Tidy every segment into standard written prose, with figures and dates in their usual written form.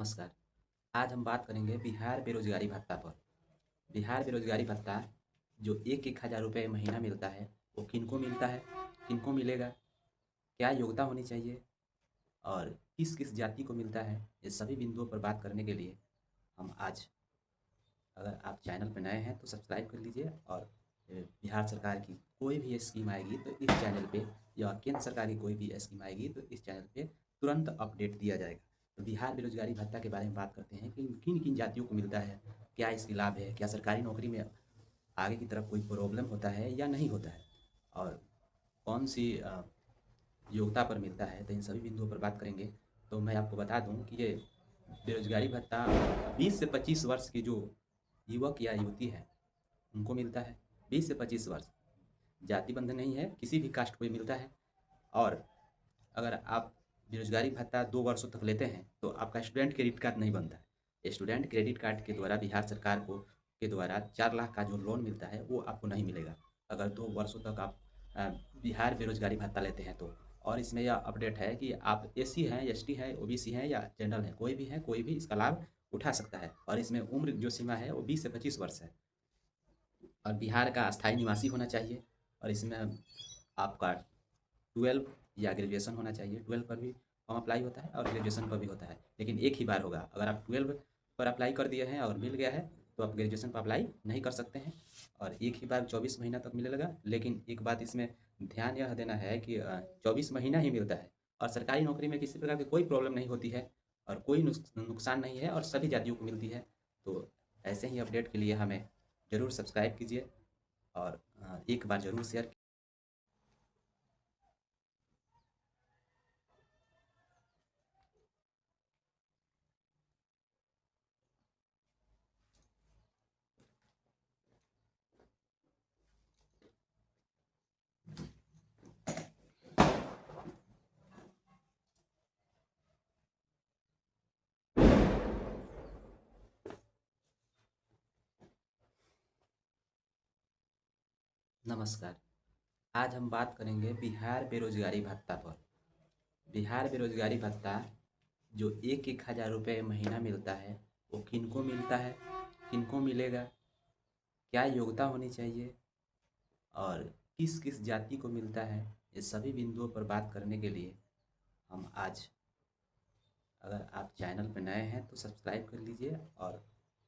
नमस्कार। आज हम बात करेंगे बिहार बेरोजगारी भत्ता पर। बिहार बेरोजगारी भत्ता जो 1-1 हज़ार रुपये महीना मिलता है, वो किनको मिलता है, किनको मिलेगा, क्या योग्यता होनी चाहिए और किस-किस जाति को मिलता है, ये सभी बिंदुओं पर बात करने के लिए हम आज अगर आप चैनल पर नए हैं तो सब्सक्राइब कर लीजिए और बिहार सरकार की कोई भी स्कीम आएगी तो इस चैनल पे या केंद्र सरकार की कोई भी स्कीम आएगी तो इस चैनल पे तुरंत अपडेट दिया जाएगा। तो बिहार बेरोजगारी भत्ता के बारे में बात करते हैं कि किन-किन जातियों को मिलता है, क्या इसके लाभ है, क्या सरकारी नौकरी में आगे की तरफ कोई प्रॉब्लम होता है या नहीं होता है और कौन-सी योग्यता पर मिलता है, तो इन सभी बिंदुओं पर बात करेंगे। तो मैं आपको बता दूँ कि ये बेरोजगारी भत्ता 20 से 25 वर्ष की जो युवक या युवती है, उनको मिलता है। 20 से 25 वर्ष, जाति बंधन नहीं है, किसी भी कास्ट को ये मिलता है। और अगर आप बेरोजगारी भत्ता 2 वर्षों तक लेते हैं, तो आपका स्टूडेंट क्रेडिट कार्ड नहीं बनता है। स्टूडेंट क्रेडिट कार्ड के द्वारा बिहार सरकार को के द्वारा 4 लाख का जो लोन मिलता है, वो आपको नहीं मिलेगा, अगर 2 वर्षों तक आप अ, बिहार बेरोजगारी भत्ता लेते हैं तो। और इसमें यह अपडेट है कि आप एससी हैं, एसटी हैं, ओबीसी हैं या जनरल हैं, कोई भी है, कोई भी इसका लाभ उठा सकता है। और इसमें उम्र जो सीमा है, वो 20 से 25 वर्ष है और बिहार का अस्थायी निवासी होना चाहिए। और इसमें आपका 12 या ग्रेजुएशन होना चाहिए। 12 पर भी फॉर्म अप्लाई होता है और ग्रेजुएशन पर भी होता है, लेकिन एक ही बार होगा। अगर आप 12 पर अप्लाई कर दिए हैं और मिल गया है, तो आप ग्रेजुएशन पर अप्लाई नहीं कर सकते हैं और एक ही बार 24 महीना तक मिलेगा। लेकिन एक बात इसमें ध्यान यह देना है कि 24 महीना ही मिलता है और सरकारी नौकरी में किसी प्रकार की कोई प्रॉब्लम नहीं होती है और कोई नुकसान नहीं है और सभी जातियों को मिलती है। तो ऐसे ही अपडेट के लिए हमें ज़रूर सब्सक्राइब कीजिए और एक बार ज़रूर शेयर। नमस्कार। आज हम बात करेंगे बिहार बेरोजगारी भत्ता पर। बिहार बेरोजगारी भत्ता जो 1-1 हज़ार रुपये महीना मिलता है, वो किनको मिलता है, किनको मिलेगा, क्या योग्यता होनी चाहिए और किस-किस जाति को मिलता है, ये सभी बिंदुओं पर बात करने के लिए हम आज अगर आप चैनल पर नए हैं तो सब्सक्राइब कर लीजिए और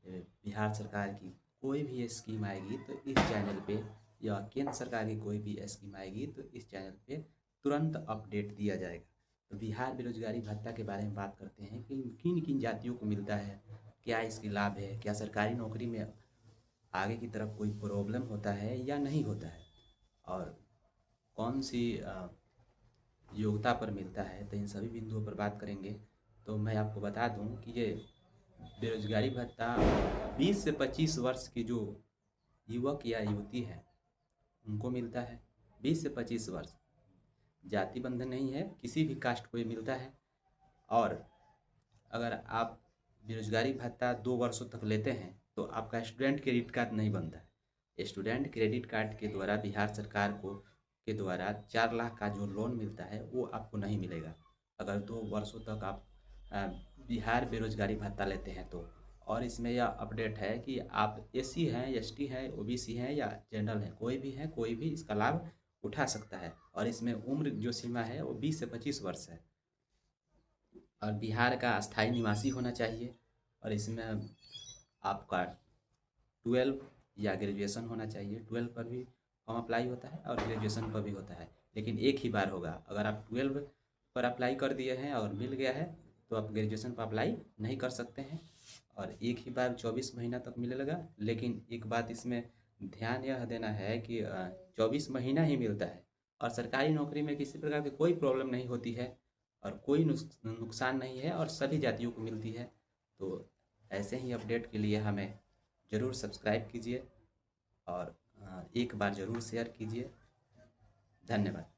बिहार सरकार की कोई भी स्कीम आएगी तो इस चैनल पे या केंद्र सरकार की कोई भी स्कीम आएगी तो इस चैनल पे तुरंत अपडेट दिया जाएगा। तो बिहार बेरोजगारी भत्ता के बारे में बात करते हैं कि किन-किन जातियों को मिलता है, क्या इसके लाभ है, क्या सरकारी नौकरी में आगे की तरफ कोई प्रॉब्लम होता है या नहीं होता है और कौन-सी योग्यता पर मिलता है, तो इन सभी बिंदुओं पर बात करेंगे। तो मैं आपको बता दूँ कि ये बेरोजगारी भत्ता 20 से 25 वर्ष की जो युवक या युवती है, उनको मिलता है। 20 से 25 वर्ष, जाति बंधन नहीं है, किसी भी कास्ट को ये मिलता है। और अगर आप बेरोजगारी भत्ता 2 वर्षों तक लेते हैं, तो आपका स्टूडेंट क्रेडिट कार्ड नहीं बनता है। स्टूडेंट क्रेडिट कार्ड के द्वारा बिहार सरकार को के द्वारा 4 लाख का जो लोन मिलता है, वो आपको नहीं मिलेगा, अगर 2 वर्षों तक आप अ, बिहार बेरोजगारी भत्ता लेते हैं तो। और इसमें यह अपडेट है कि आप एससी हैं, एसटी हैं, ओबीसी हैं या जनरल हैं, कोई भी इसका लाभ उठा सकता है। और इसमें उम्र जो सीमा है, वो 20 से 25 वर्ष है और बिहार का अस्थायी निवासी होना चाहिए। और इसमें आपका 12 या ग्रेजुएशन होना चाहिए। 12 पर भी फॉर्म अप्लाई होता है और ग्रेजुएशन पर भी होता है, लेकिन एक ही बार होगा। अगर आप 12 पर अप्लाई कर दिए हैं और मिल गया है, तो आप ग्रेजुएशन पर अप्लाई नहीं कर सकते हैं और एक ही बार 24 महीना तक मिलेगा। लेकिन एक बात इसमें ध्यान यह देना है कि 24 महीना ही मिलता है और सरकारी नौकरी में किसी प्रकार की कोई प्रॉब्लम नहीं होती है और कोई नुकसान नहीं है और सभी जातियों को मिलती है। तो ऐसे ही अपडेट के लिए हमें ज़रूर सब्सक्राइब कीजिए और एक बार ज़रूर शेयर कीजिए। धन्यवाद।